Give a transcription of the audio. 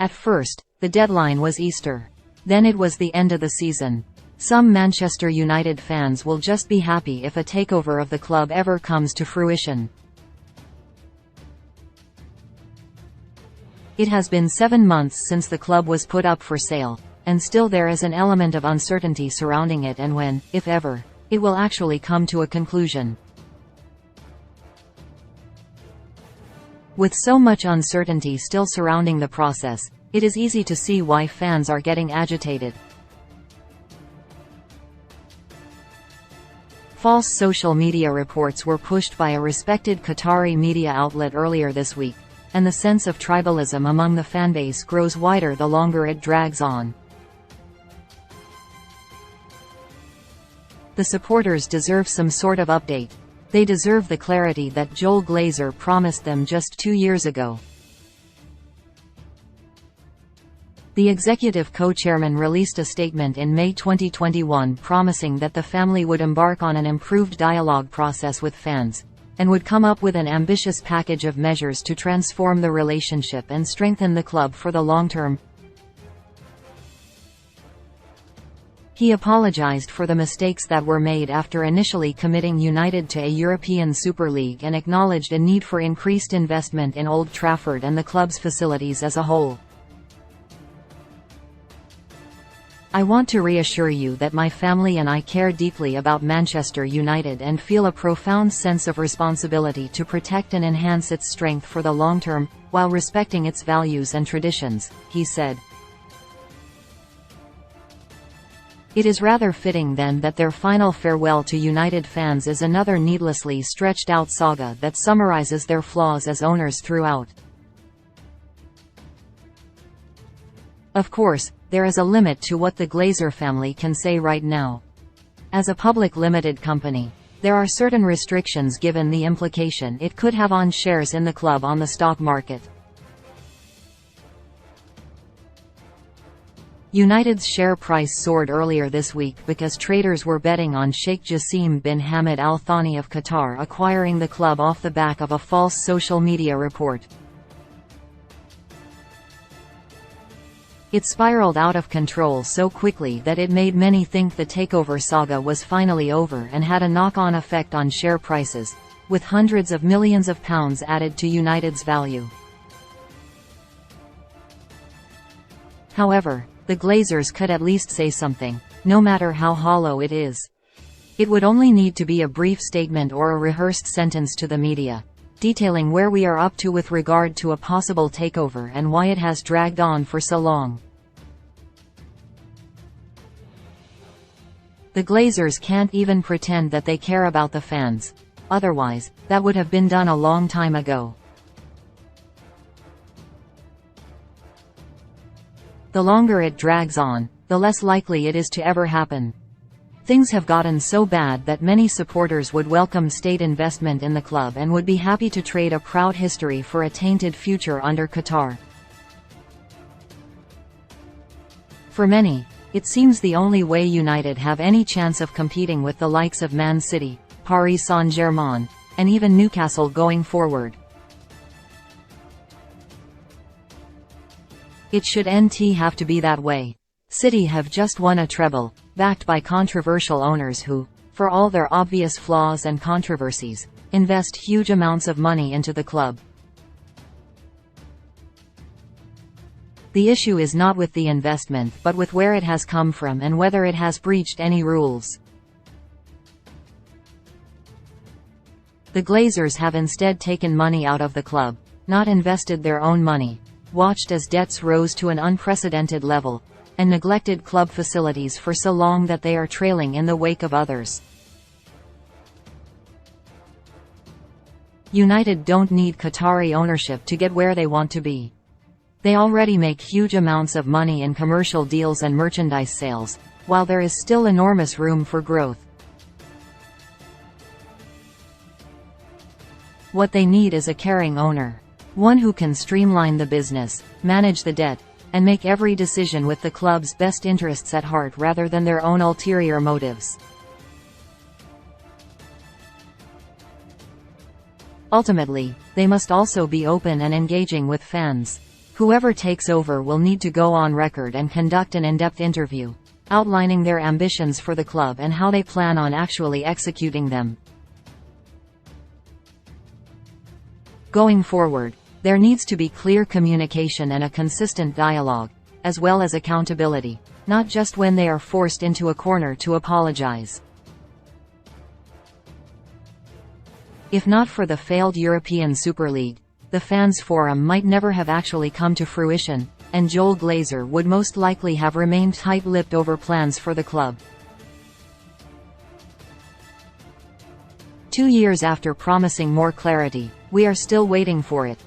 At first, the deadline was Easter. Then it was the end of the season. Some Manchester United fans will just be happy if a takeover of the club ever comes to fruition. It has been 7 months since the club was put up for sale, and still there is an element of uncertainty surrounding it and when, if ever, it will actually come to a conclusion. With so much uncertainty still surrounding the process, it is easy to see why fans are getting agitated. False social media reports were pushed by a respected Qatari media outlet earlier this week, and the sense of tribalism among the fanbase grows wider the longer it drags on. The supporters deserve some sort of update. They deserve the clarity that Joel Glazer promised them just 2 years ago. The executive co-chairman released a statement in May 2021 promising that the family would embark on an improved dialogue process with fans, and would come up with an ambitious package of measures to transform the relationship and strengthen the club for the long term. He apologized for the mistakes that were made after initially committing United to a European Super League and acknowledged a need for increased investment in Old Trafford and the club's facilities as a whole. I want to reassure you that my family and I care deeply about Manchester United and feel a profound sense of responsibility to protect and enhance its strength for the long term, while respecting its values and traditions, he said. It is rather fitting then that their final farewell to United fans is another needlessly stretched out saga that summarizes their flaws as owners throughout. Of course, there is a limit to what the Glazer family can say right now. As a public limited company, there are certain restrictions given the implication it could have on shares in the club on the stock market. United's share price soared earlier this week because traders were betting on Sheikh Jassim bin Hamad Al Thani of Qatar acquiring the club off the back of a false social media report. It spiraled out of control so quickly that it made many think the takeover saga was finally over and had a knock-on effect on share prices, with hundreds of millions of pounds added to United's value. However, the Glazers could at least say something, no matter how hollow it is. It would only need to be a brief statement or a rehearsed sentence to the media, detailing where we are up to with regard to a possible takeover and why it has dragged on for so long. The Glazers can't even pretend that they care about the fans. Otherwise, that would have been done a long time ago. The longer it drags on, the less likely it is to ever happen. Things have gotten so bad that many supporters would welcome state investment in the club and would be happy to trade a proud history for a tainted future under Qatar. For many, it seems the only way United have any chance of competing with the likes of Man City, Paris Saint-Germain, and even Newcastle going forward. It should have to be that way. City have just won a treble, backed by controversial owners who, for all their obvious flaws and controversies, invest huge amounts of money into the club. The issue is not with the investment but with where it has come from and whether it has breached any rules. The Glazers have instead taken money out of the club, not invested their own money, watched as debts rose to an unprecedented level, and neglected club facilities for so long that they are trailing in the wake of others. United don't need Qatari ownership to get where they want to be. They already make huge amounts of money in commercial deals and merchandise sales, while there is still enormous room for growth. What they need is a caring owner. One who can streamline the business, manage the debt, and make every decision with the club's best interests at heart rather than their own ulterior motives. Ultimately, they must also be open and engaging with fans. Whoever takes over will need to go on record and conduct an in-depth interview, outlining their ambitions for the club and how they plan on actually executing them. Going forward, there needs to be clear communication and a consistent dialogue, as well as accountability, not just when they are forced into a corner to apologize. If not for the failed European Super League, the Fans Forum might never have actually come to fruition, and Joel Glazer would most likely have remained tight-lipped over plans for the club. 2 years after promising more clarity, we are still waiting for it.